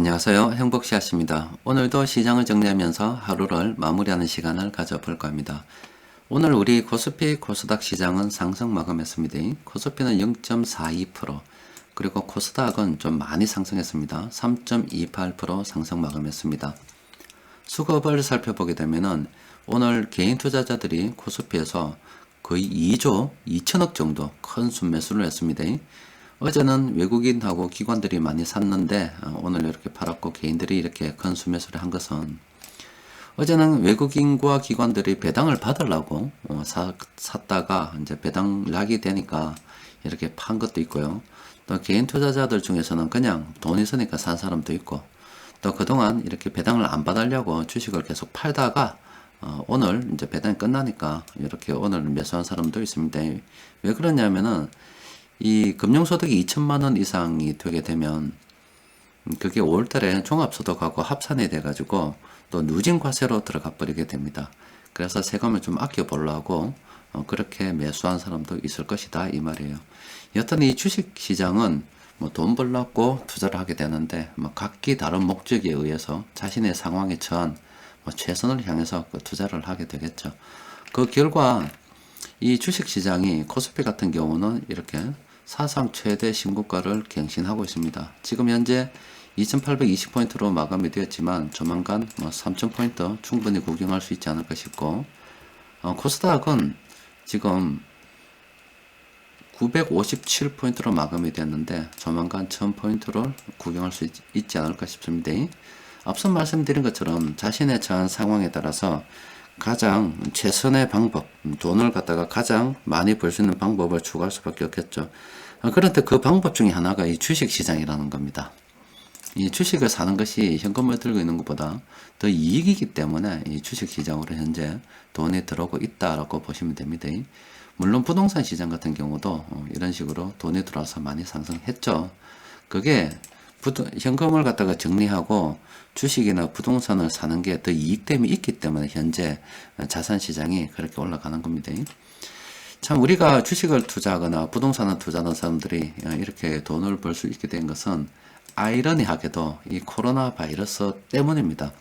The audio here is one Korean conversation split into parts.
안녕하세요. 행복씨앗입니다. 오늘도 시장을 정리하면서 하루를 마무리하는 시간을 가져볼까 합니다. 오늘 우리 코스피 코스닥 시장은 상승 마감했습니다. 코스피는 0.42%, 그리고 코스닥은 좀 많이 상승했습니다. 3.28% 상승 마감했습니다. 수급을 살펴보게 되면은 오늘 개인 투자자들이 코스피에서 거의 2조 2천억 정도 큰 순매수를 했습니다. 어제는 외국인하고 기관들이 많이 샀는데 오늘 이렇게 팔았고 개인들이 이렇게 큰 순매수를 한 것은 어제는 외국인과 기관들이 배당을 받으려고 샀다가 이제 배당락이 되니까 이렇게 판 것도 있고요. 또 개인 투자자들 중에서는 그냥 돈 있으니까 산 사람도 있고, 또 그동안 이렇게 배당을 안 받으려고 주식을 계속 팔다가 오늘 이제 배당이 끝나니까 이렇게 오늘 매수한 사람도 있습니다. 왜 그러냐면은 이 금융소득이 2천만 원 이상이 되게 되면 그게 5월달에 종합소득하고 합산이 돼가지고 또 누진과세로 들어가 버리게 됩니다. 그래서 세금을 좀 아껴 보려고 그렇게 매수한 사람도 있을 것이다 이 말이에요. 여튼 이 주식시장은 뭐 돈 벌려고 투자를 하게 되는데 뭐 각기 다른 목적에 의해서 자신의 상황에 처한 뭐 최선을 향해서 그 투자를 하게 되겠죠. 그 결과 이 주식시장이 코스피 같은 경우는 이렇게 사상 최대 신고가를 갱신하고 있습니다. 지금 현재 2820포인트로 마감이 되었지만 조만간 3000포인트 충분히 구경할 수 있지 않을까 싶고, 코스닥은 지금 957포인트로 마감이 됐는데 조만간 1000포인트를 구경할 수 있지 않을까 싶습니다. 앞서 말씀드린 것처럼 자신의 처한 상황에 따라서 가장 최선의 방법, 돈을 갖다가 가장 많이 벌 수 있는 방법을 추구할 수밖에 없겠죠. 그런데 그 방법 중에 하나가 이 주식시장이라는 겁니다. 이 주식을 사는 것이 현금을 들고 있는 것보다 더 이익이기 때문에 이 주식시장으로 현재 돈이 들어오고 있다라고 보시면 됩니다. 물론 부동산 시장 같은 경우도 이런 식으로 돈이 들어와서 많이 상승했죠. 그게 현금을 갖다가 정리하고 주식이나 부동산을 사는 게 더 이익됨이 있기 때문에 현재 자산시장이 그렇게 올라가는 겁니다. 참 우리가 주식을 투자하거나 부동산을 투자하는 사람들이 이렇게 돈을 벌 수 있게 된 것은 아이러니하게도 이 코로나 바이러스 때문입니다.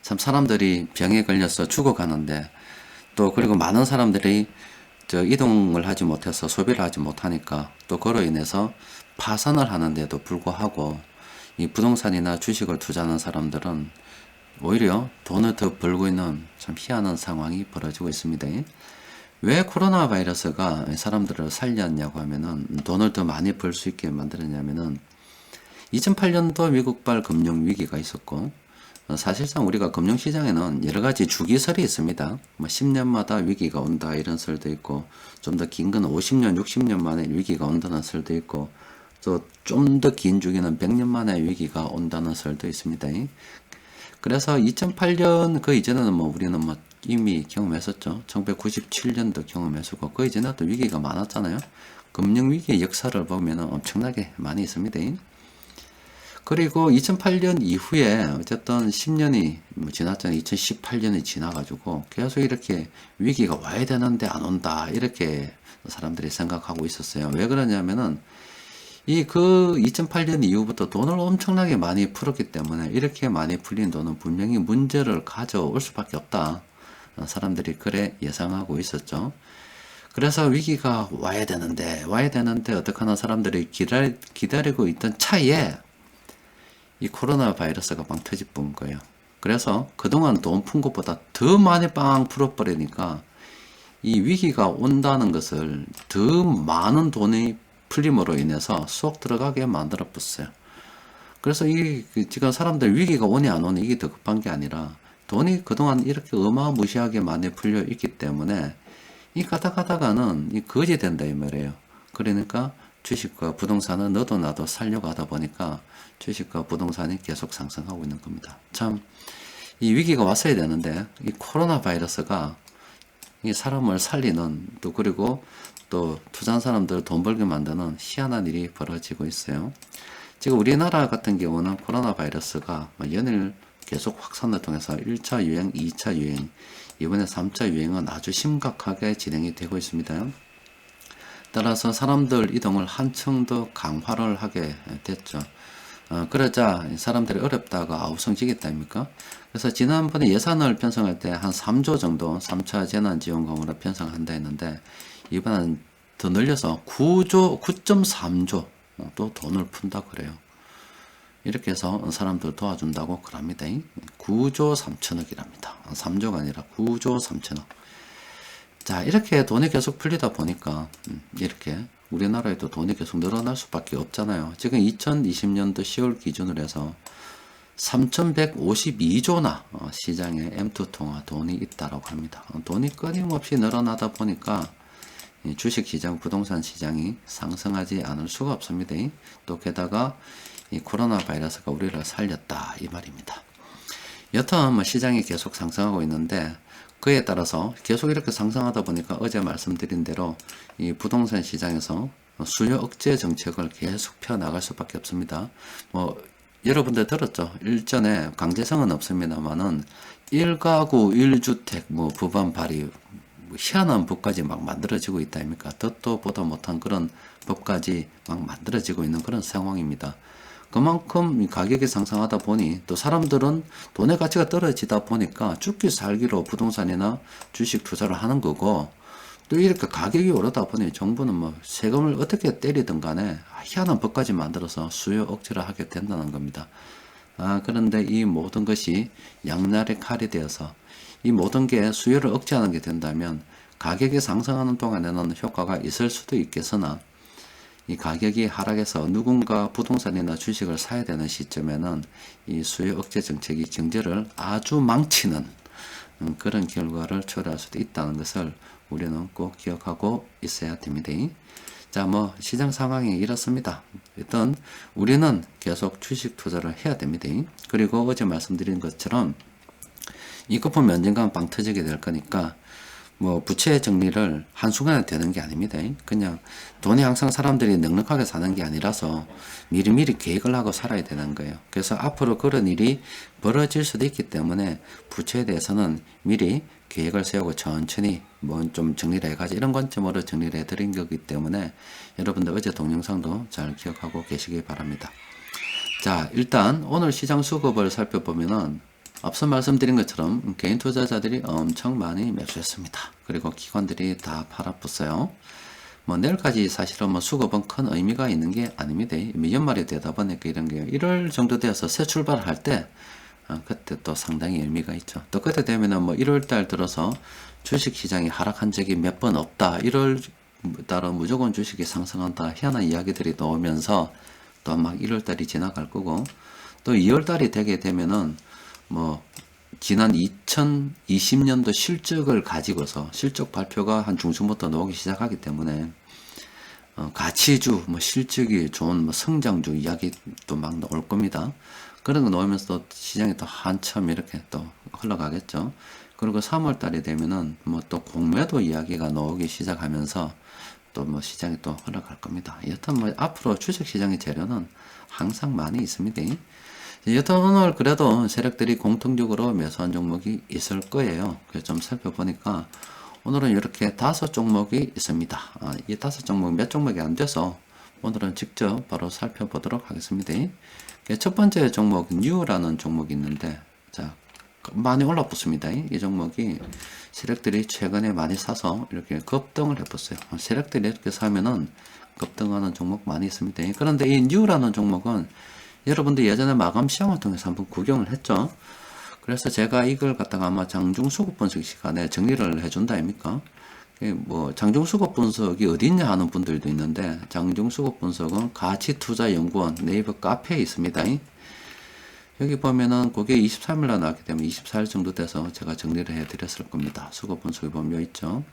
참 사람들이 병에 걸려서 죽어가는데, 또 그리고 많은 사람들이 이동을 하지 못해서 소비를 하지 못하니까 또 그로 인해서 파산을 하는데도 불구하고 이 부동산이나 주식을 투자하는 사람들은 오히려 돈을 더 벌고 있는 참 희한한 상황이 벌어지고 있습니다. 왜 코로나 바이러스가 사람들을 살렸냐고 하면은, 돈을 더 많이 벌 수 있게 만들었냐면은 2008년도 미국발 금융위기가 있었고, 사실상 우리가 금융시장에는 여러가지 주기설이 있습니다. 뭐 10년마다 위기가 온다 이런 설도 있고, 좀 더 긴 건 50년, 60년 만에 위기가 온다는 설도 있고, 또 좀 더 긴 주기는 100년 만에 위기가 온다는 설도 있습니다. 그래서 2008년 그 이전에는 뭐 우리는 뭐 이미 경험했었죠. 1997년도 경험했었고, 그 이전에도 위기가 많았잖아요. 금융위기의 역사를 보면 엄청나게 많이 있습니다. 그리고 2008년 이후에 어쨌든 10년이 지났잖아요. 2018년이 지나가지고 계속 이렇게 위기가 와야 되는데 안 온다, 이렇게 사람들이 생각하고 있었어요. 왜 그러냐면은 그 2008년 이후부터 돈을 엄청나게 많이 풀었기 때문에 이렇게 많이 풀린 돈은 분명히 문제를 가져올 수밖에 없다. 사람들이 그래 예상하고 있었죠. 그래서 위기가 와야 되는데 어떡하나 사람들이 기다리고 있던 차에 이 코로나 바이러스가 빵 터질 뻔 거예요. 그래서 그동안 돈 푼 것보다 더 많이 빵 풀어버리니까 이 위기가 온다는 것을 더 많은 돈이 풀림으로 인해서 쏙 들어가게 만들어 붓어요. 그래서 지금 사람들 위기가 오니 안 오니 이게 더 급한 게 아니라 돈이 그동안 이렇게 어마무시하게 많이 풀려 있기 때문에 이 가다가는 이 거지 된다 이 말이에요. 그러니까 주식과 부동산은 너도 나도 살려고 하다 보니까 주식과 부동산이 계속 상승하고 있는 겁니다. 참 이 위기가 왔어야 되는데 이 코로나 바이러스가 이 사람을 살리는, 또 그리고 또 투자한 사람들 돈 벌게 만드는 희한한 일이 벌어지고 있어요. 지금 우리나라 같은 경우는 코로나 바이러스가 연일 계속 확산을 통해서 1차 유행, 2차 유행, 이번에 3차 유행은 아주 심각하게 진행이 되고 있습니다. 따라서 사람들 이동을 한층 더 강화를 하게 됐죠. 그러자 사람들이 어렵다가 아우성지겠다 아닙니까? 그래서 지난번에 예산을 편성할 때 한 3조 정도 3차 재난지원금으로 편성한다 했는데 이번엔 더 늘려서 9.3조 또 돈을 푼다 그래요. 이렇게 해서 사람들 도와준다고 그럽니다. 9조 3천억이랍니다. 3조가 아니라 9조 3천억. 자, 이렇게 돈이 계속 풀리다 보니까 이렇게 우리나라에도 돈이 계속 늘어날 수밖에 없잖아요. 지금 2020년도 10월 기준으로 해서 3,152조나 시장에 M2 통화 돈이 있다라고 합니다. 돈이 끊임없이 늘어나다 보니까 주식시장, 부동산 시장이 상승하지 않을 수가 없습니다. 또 게다가 이 코로나 바이러스가 우리를 살렸다 이 말입니다. 여튼 뭐 시장이 계속 상승하고 있는데 그에 따라서 계속 이렇게 상승하다 보니까 어제 말씀드린 대로 이 부동산 시장에서 수요 억제 정책을 계속 펴나갈 수밖에 없습니다. 뭐 여러분들 들었죠? 일전에 강제성은 없습니다만은 1가구 1주택 뭐 부반 발의 뭐 희한한 법까지 막 만들어지고 있다 아닙니까? 듣도 보도 못한 그런 법까지 막 만들어지고 있는 그런 상황입니다. 그만큼 가격이 상승하다 보니 또 사람들은 돈의 가치가 떨어지다 보니까 죽기 살기로 부동산이나 주식 투자를 하는 거고 또 이렇게 가격이 오르다 보니 정부는 뭐 세금을 어떻게 때리든 간에 희한한 법까지 만들어서 수요 억제를 하게 된다는 겁니다. 그런데 이 모든 것이 양날의 칼이 되어서 이 모든 게 수요를 억제하는 게 된다면 가격이 상승하는 동안에는 효과가 있을 수도 있겠으나 이 가격이 하락해서 누군가 부동산이나 주식을 사야 되는 시점에는 이 수요 억제 정책이 경제를 아주 망치는 그런 결과를 초래할 수도 있다는 것을 우리는 꼭 기억하고 있어야 됩니다. 자, 뭐 시장 상황이 이렇습니다. 일단 우리는 계속 주식 투자를 해야 됩니다. 그리고 어제 말씀드린 것처럼 이 거품 언젠가 빵 터지게 될 거니까 뭐 부채 정리를 한순간에 되는 게 아닙니다. 그냥 돈이 항상 사람들이 넉넉하게 사는 게 아니라서 미리미리 계획을 하고 살아야 되는 거예요. 그래서 앞으로 그런 일이 벌어질 수도 있기 때문에 부채에 대해서는 미리 계획을 세우고 천천히 뭐 좀 정리를 해가지고 이런 관점으로 정리를 해드린 거기 때문에 여러분들 어제 동영상도 잘 기억하고 계시기 바랍니다. 자, 일단 오늘 시장 수급을 살펴보면은 앞서 말씀드린 것처럼 개인 투자자들이 엄청 많이 매수했습니다. 그리고 기관들이 다 팔아붙어요. 뭐 내일까지 사실은 뭐 수급은 큰 의미가 있는 게 아닙니다. 연말이 되다 보니까 이런 게 1월 정도 되어서 새 출발할 때 그때 또 상당히 의미가 있죠. 또 그때 되면은 뭐 1월 달 들어서 주식 시장이 하락한 적이 몇 번 없다. 1월 달은 무조건 주식이 상승한다. 희한한 이야기들이 나오면서 또 막 1월 달이 지나갈 거고 또 2월 달이 되게 되면은 뭐 지난 2020년도 실적을 가지고서 실적 발표가 한 중순부터 나오기 시작하기 때문에 가치주, 뭐 실적이 좋은 뭐 성장주 이야기도 막 나올 겁니다. 그런 거 나오면서 또 시장이 또 한참 이렇게 또 흘러가겠죠. 그리고 3월 달이 되면은 뭐 또 공매도 이야기가 나오기 시작하면서 또 뭐 시장이 또 흘러갈 겁니다. 여튼 뭐 앞으로 주식 시장의 재료는 항상 많이 있습니다. 여튼 오늘 그래도 세력들이 공통적으로 매수한 종목이 있을 거예요. 그래서 좀 살펴보니까 오늘은 이렇게 5종목이 있습니다. 이 5종목 몇 종목이 안 돼서 오늘은 직접 바로 살펴보도록 하겠습니다. 첫 번째 종목 뉴라는 종목이 있는데 자 많이 올라붙습니다. 이 종목이 세력들이 최근에 많이 사서 이렇게 급등을 해봤어요. 세력들이 이렇게 사면은 급등하는 종목 많이 있습니다. 그런데 이 뉴라는 종목은 여러분들 예전에 마감 시황을 통해서 한번 구경을 했죠. 그래서 제가 이걸 갖다가 아마 장중수급 분석 시간에 정리를 해준다 아닙니까? 뭐 장중수급 분석이 어디 있냐 하는 분들도 있는데 장중수급 분석은 가치투자연구원 네이버 카페에 있습니다. 여기 보면은 그게 23일날 나왔기 때문에 24일 정도 돼서 제가 정리를 해드렸을 겁니다. 수급 분석이 보면 여기 있죠.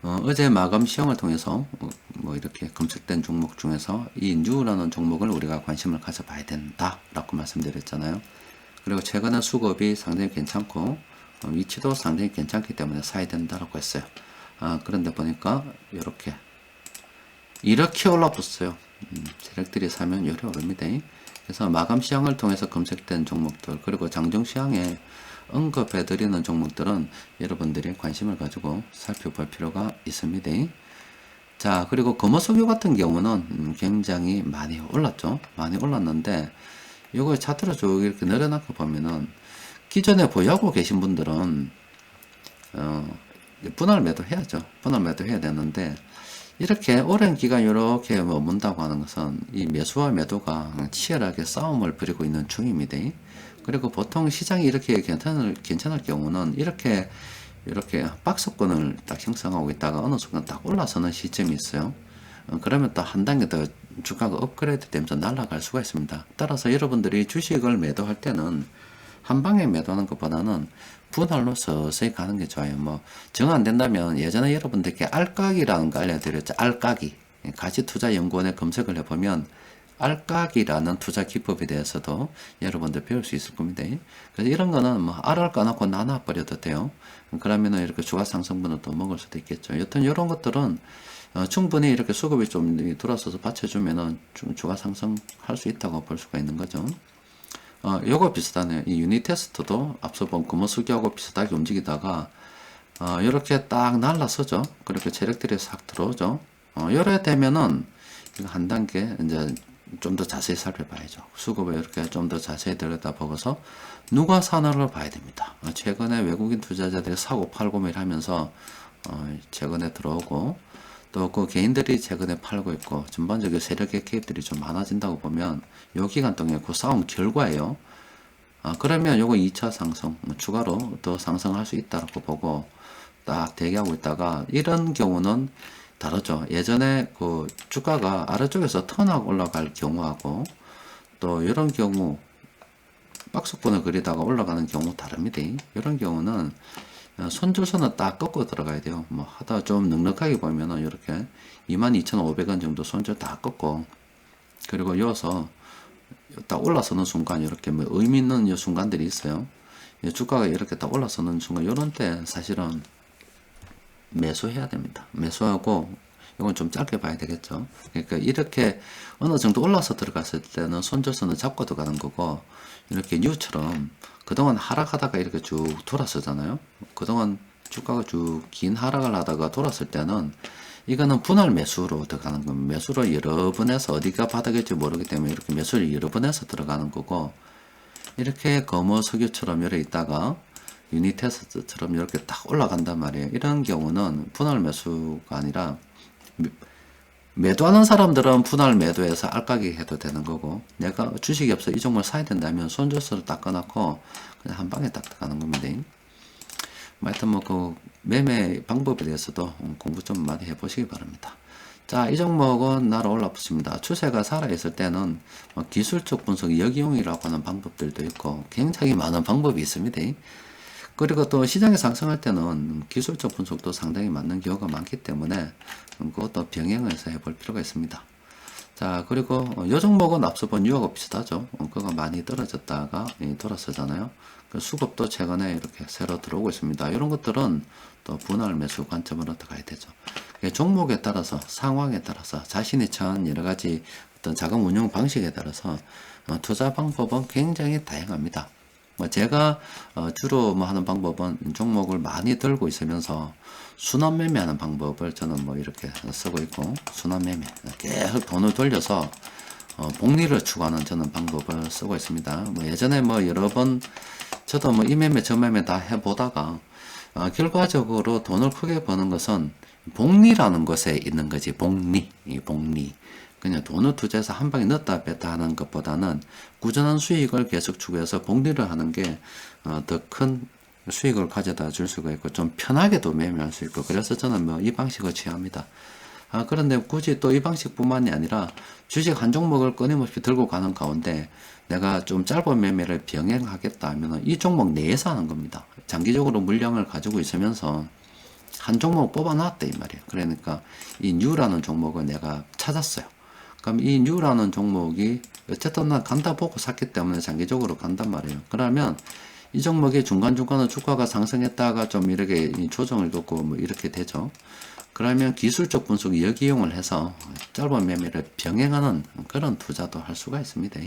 어제 마감 시황을 통해서 뭐 이렇게 검색된 종목 중에서 이 뉴라는 종목을 우리가 관심을 가져봐야 된다라고 말씀드렸잖아요. 그리고 최근에 수급이 상당히 괜찮고 위치도 상당히 괜찮기 때문에 사야 된다라고 했어요. 그런데 보니까 이렇게 올라붙어요. 세력들이 사면 요리 오릅니다. 그래서 마감 시황을 통해서 검색된 종목들 그리고 장중 시황에 언급해드리는 종목들은 여러분들이 관심을 가지고 살펴볼 필요가 있습니다. 자, 그리고 금호석유 같은 경우는 굉장히 많이 올랐죠. 많이 올랐는데 이거 차트로 쭉 이렇게 내려놓고 보면은 기존에 보유하고 계신 분들은 분할 매도 해야죠. 분할 매도 해야 되는데 이렇게 오랜 기간 이렇게 머문다고 하는 것은 이 매수와 매도가 치열하게 싸움을 벌이고 있는 중입니다. 그리고 보통 시장이 이렇게 괜찮을 경우는 이렇게 박스권을 딱 형성하고 있다가 어느 순간 딱 올라서는 시점이 있어요. 그러면 또 한 단계 더 주가가 업그레이드 되면서 날아갈 수가 있습니다. 따라서 여러분들이 주식을 매도할 때는 한 방에 매도하는 것보다는 분할로 서서히 가는 게 좋아요. 뭐 정 안 된다면 예전에 여러분들께 알까기라는 거 알려드렸죠. 알까기. 가치투자연구원에 검색을 해보면 알까기라는 투자 기법에 대해서도 여러분들 배울 수 있을 겁니다. 그래서 이런 거는 뭐 알을 까놓고 나눠버려도 돼요. 그러면은 이렇게 주가 상승분을 또 먹을 수도 있겠죠. 여튼 이런 것들은 충분히 이렇게 수급이 좀 들어서서 받쳐주면은 주가 상승할 수 있다고 볼 수가 있는 거죠. 요거 비슷하네요. 이 유닛 테스트도 앞서 본 금호수기하고 비슷하게 움직이다가 이렇게 딱 날라서죠. 그렇게 세력들이 싹 들어오죠. 이래 되면은 이거 한 단계 이제 좀 더 자세히 살펴봐야죠. 수급을 이렇게 좀 더 자세히 들여다보고서 누가 사나를 봐야 됩니다. 최근에 외국인 투자자들이 사고 팔고 하면서 최근에 들어오고 또 그 개인들이 최근에 팔고 있고 전반적인 세력의 개입들이 좀 많아진다고 보면 요 기간 동안에 그 싸움 결과예요. 그러면 요거 2차 상승 추가로 더 상승할 수 있다고 보고 딱 대기하고 있다가 이런 경우는 다르죠. 예전에 그 주가가 아래쪽에서 턴하고 올라갈 경우하고 또 이런 경우 박스권을 그리다가 올라가는 경우 다릅니다. 이런 경우는 손절선은 딱 꺾고 들어가야 돼요. 뭐 하다 좀 넉넉하게 보면은 이렇게 22,500원 정도 손절 다 꺾고 그리고 이어서 딱 올라서는 순간 이렇게 뭐 의미 있는 이 순간들이 있어요. 주가가 이렇게 딱 올라서는 순간 이런 때 사실은 매수해야 됩니다. 매수하고 이건 좀 짧게 봐야 되겠죠. 그러니까 이렇게 어느 정도 올라서 들어갔을 때는 손절선을 잡고 들어가는 거고 이렇게 뉴처럼 그동안 하락하다가 이렇게 쭉 돌았었잖아요. 그동안 주가가 쭉 긴 하락을 하다가 돌았을 때는 이거는 분할 매수로 들어가는 겁니다. 매수를 여러 번 해서 어디가 바닥일지 모르기 때문에 이렇게 매수를 여러 번 해서 들어가는 거고 이렇게 검어석유처럼 열어 있다가 유닛 테스트처럼 이렇게 딱 올라간단 말이에요. 이런 경우는 분할 매수가 아니라 매도하는 사람들은 분할 매도해서 알까기 해도 되는 거고 내가 주식이 없어 이 종목을 사야 된다면 손절서를 딱 꺼놓고 그냥 한 방에 딱 들어가는 겁니다. 하여튼 뭐 그 매매 방법에 대해서도 공부 좀 많이 해보시기 바랍니다. 자, 이 종목은 날아올라 붙습니다. 추세가 살아있을 때는 뭐 기술적 분석 역이용이라고 하는 방법들도 있고 굉장히 많은 방법이 있습니다. 그리고 또 시장이 상승할 때는 기술적 분석도 상당히 맞는 경우가 많기 때문에 그것도 병행해서 해볼 필요가 있습니다. 자, 그리고 이 종목은 앞서 본 유하고 비슷하죠. 그거 많이 떨어졌다가 돌아서잖아요. 그 수급도 최근에 이렇게 새로 들어오고 있습니다. 이런 것들은 또 분할 매수 관점으로 들어가야 되죠. 종목에 따라서 상황에 따라서 자신이 처한 여러 가지 어떤 자금 운용 방식에 따라서 투자 방법은 굉장히 다양합니다. 뭐 제가 주로 뭐 하는 방법은 종목을 많이 들고 있으면서 순환 매매하는 방법을 저는 뭐 이렇게 쓰고 있고 순환 매매 계속 돈을 돌려서 복리를 추구하는 저는 방법을 쓰고 있습니다. 뭐 예전에 뭐 여러 번 저도 뭐 이 매매 저 매매 다 해보다가 결과적으로 돈을 크게 버는 것은 복리라는 것에 있는 거지. 이 복리. 그냥 돈을 투자해서 한 방에 넣었다 뺐다 하는 것보다는 꾸준한 수익을 계속 추구해서 복리를 하는 게 더 큰 수익을 가져다 줄 수가 있고 좀 편하게도 매매할 수 있고 그래서 저는 뭐 이 방식을 취합니다. 그런데 굳이 또 이 방식뿐만이 아니라 주식 한 종목을 끊임없이 들고 가는 가운데 내가 좀 짧은 매매를 병행하겠다 하면 이 종목 내에서 하는 겁니다. 장기적으로 물량을 가지고 있으면서 한 종목 뽑아놨다 이 말이에요. 그러니까 이 뉴라는 종목을 내가 찾았어요. 그럼 이 뉴라는 종목이 어쨌든 난 간다 보고 샀기 때문에 장기적으로 간단 말이에요. 그러면 이 종목이 중간중간에 주가가 상승했다가 좀 이렇게 조정을 겪고 뭐 이렇게 되죠. 그러면 기술적 분석 역이용을 해서 짧은 매매를 병행하는 그런 투자도 할 수가 있습니다.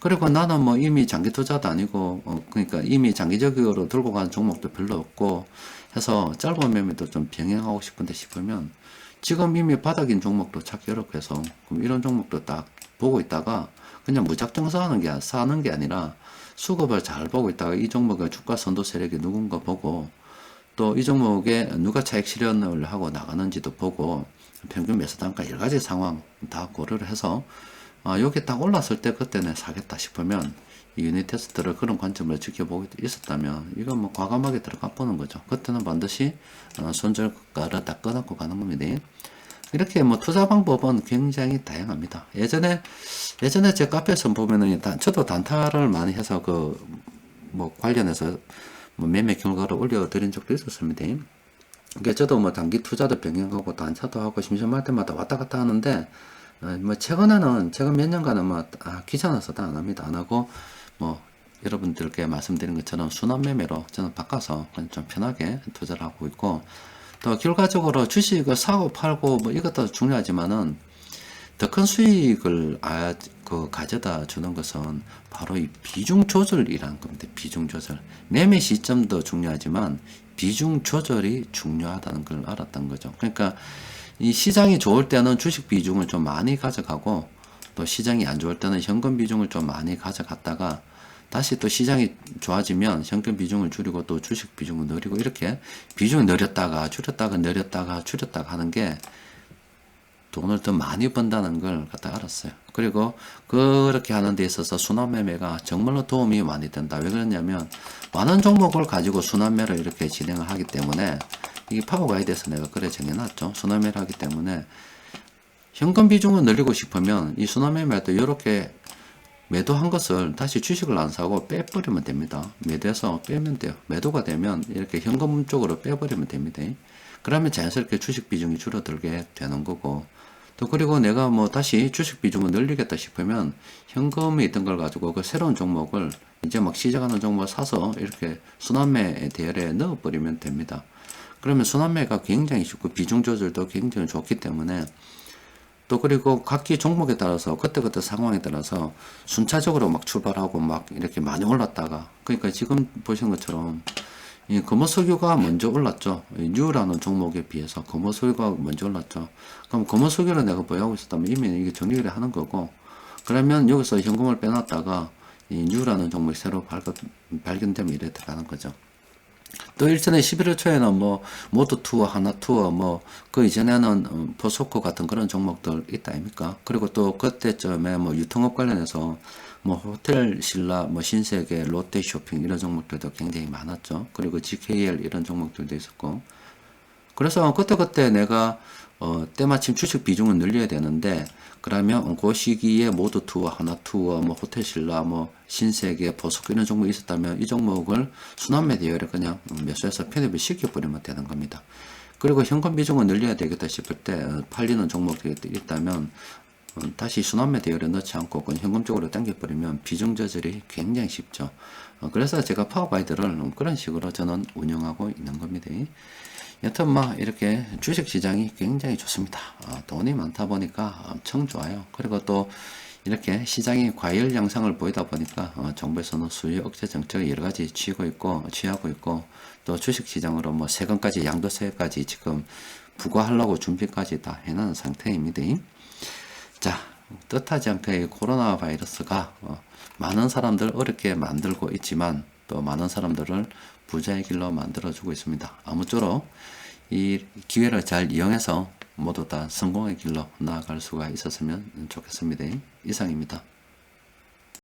그리고 나는 뭐 이미 장기 투자도 아니고 그러니까 이미 장기적으로 들고 가는 종목도 별로 없고 해서 짧은 매매도 좀 병행하고 싶은데 싶으면 지금 이미 바닥인 종목도 찾기 어렵고 해서 그럼 이런 종목도 딱 보고 있다가 그냥 무작정 사는 게 아니라 수급을 잘 보고 있다가 이 종목의 주가 선도 세력이 누군가 보고 또 이 종목에 누가 차익 실현을 하고 나가는지도 보고 평균 매수 단가 여러 가지 상황 다 고려를 해서 여기 딱 올랐을 때 그때는 사겠다 싶으면 이 유닛 테스트를 그런 관점을 지켜보고 있었다면 이건 뭐 과감하게 들어가 보는 거죠. 그때는 반드시 손절가를 딱 끊고 가는 겁니다. 이렇게 뭐 투자 방법은 굉장히 다양합니다. 예전에 제 카페에서 보면은 저도 단타를 많이 해서 뭐 관련해서 뭐 매매 결과를 올려드린 적도 있었습니다. 그러니까 저도 뭐 단기 투자도 병행하고 단차도 하고 심심할 때마다 왔다 갔다 하는데 뭐 최근 몇 년간은 뭐 귀찮아서 다 안 합니다. 안 하고 뭐 여러분들께 말씀드린 것처럼 순환 매매로 저는 바꿔서 좀 편하게 투자를 하고 있고 또 결과적으로 주식을 사고 팔고 뭐 이것도 중요하지만은 더 큰 수익을 가져다 주는 것은 바로 이 비중 조절이라는 겁니다. 비중 조절. 매매 시점도 중요하지만 비중 조절이 중요하다는 걸 알았던 거죠. 그러니까 이 시장이 좋을 때는 주식 비중을 좀 많이 가져가고 또 시장이 안 좋을 때는 현금 비중을 좀 많이 가져갔다가 다시 또 시장이 좋아지면 현금 비중을 줄이고 또 주식 비중을 늘리고 이렇게 비중을 늘렸다가 줄였다가 늘렸다가 줄였다가 하는 게 돈을 더 많이 번다는 걸 갖다 알았어요. 그리고 그렇게 하는 데 있어서 순환매매가 정말로 도움이 많이 된다. 왜 그러냐면 많은 종목을 가지고 순환매를 이렇게 진행을 하기 때문에 이게 파워가이드에서 내가 그래 정해놨죠. 순환매를 하기 때문에 현금 비중을 늘리고 싶으면 이 순환매매할 때 이렇게 매도한 것을 다시 주식을 안 사고 빼버리면 됩니다. 매도해서 빼면 돼요. 매도가 되면 이렇게 현금 쪽으로 빼버리면 됩니다. 그러면 자연스럽게 주식 비중이 줄어들게 되는 거고 또 그리고 내가 뭐 다시 주식 비중을 늘리겠다 싶으면 현금이 있던 걸 가지고 그 새로운 종목을 이제 막 시작하는 종목을 사서 이렇게 순환매 대열에 넣어버리면 됩니다. 그러면 순환매가 굉장히 쉽고 비중 조절도 굉장히 좋기 때문에 또 그리고 각기 종목에 따라서 그때그때 상황에 따라서 순차적으로 막 출발하고 막 이렇게 많이 올랐다가 그러니까 지금 보시는 것처럼 이 금호석유가 먼저 올랐죠. 뉴라는 종목에 비해서 금호석유가 먼저 올랐죠. 그럼 금호석유를 내가 보유하고 있었다면 이미 이게 정리를 하는 거고 그러면 여기서 현금을 빼놨다가 이 뉴라는 종목이 새로 발견되면 이래 들어가는 거죠. 또 일전에 11월 초에는 뭐 모두투어, 하나투어 뭐 그 이전에는 포스코 같은 그런 종목들 있다 아닙니까? 그리고 또 그때쯤에 뭐 유통업 관련해서 뭐 호텔 신라, 뭐 신세계, 롯데쇼핑 이런 종목들도 굉장히 많았죠. 그리고 GKL 이런 종목들도 있었고. 그래서 그때 내가 때마침 주식 비중을 늘려야 되는데 그러면 그 시기에 모두투어, 하나투어, 뭐 호텔신라, 뭐 신세계, 포스코 이런 종목이 있었다면 이 종목을 순환매 대열에 그냥 매수해서 편입을 시켜버리면 되는 겁니다. 그리고 현금 비중을 늘려야 되겠다 싶을 때 팔리는 종목들이 있다면 다시 순환매 대열에 넣지 않고 그냥 현금 쪽으로 당겨버리면 비중 조절이 굉장히 쉽죠. 그래서 제가 파워가이드를 그런 식으로 저는 운영하고 있는 겁니다. 여튼 뭐 이렇게 주식시장이 굉장히 좋습니다. 돈이 많다 보니까 엄청 좋아요. 그리고 또 이렇게 시장이 과열 양상을 보이다 보니까 정부에서는 수요 억제 정책을 여러 가지 취하고 있고 또 주식시장으로 뭐 세금까지 양도세까지 지금 부과하려고 준비까지 다 해놓은 상태입니다. 자, 뜻하지 않게 코로나 바이러스가 많은 사람들 어렵게 만들고 있지만 또 많은 사람들을 부자의 길로 만들어주고 있습니다. 아무쪼록 이 기회를 잘 이용해서 모두 다 성공의 길로 나아갈 수가 있었으면 좋겠습니다. 이상입니다.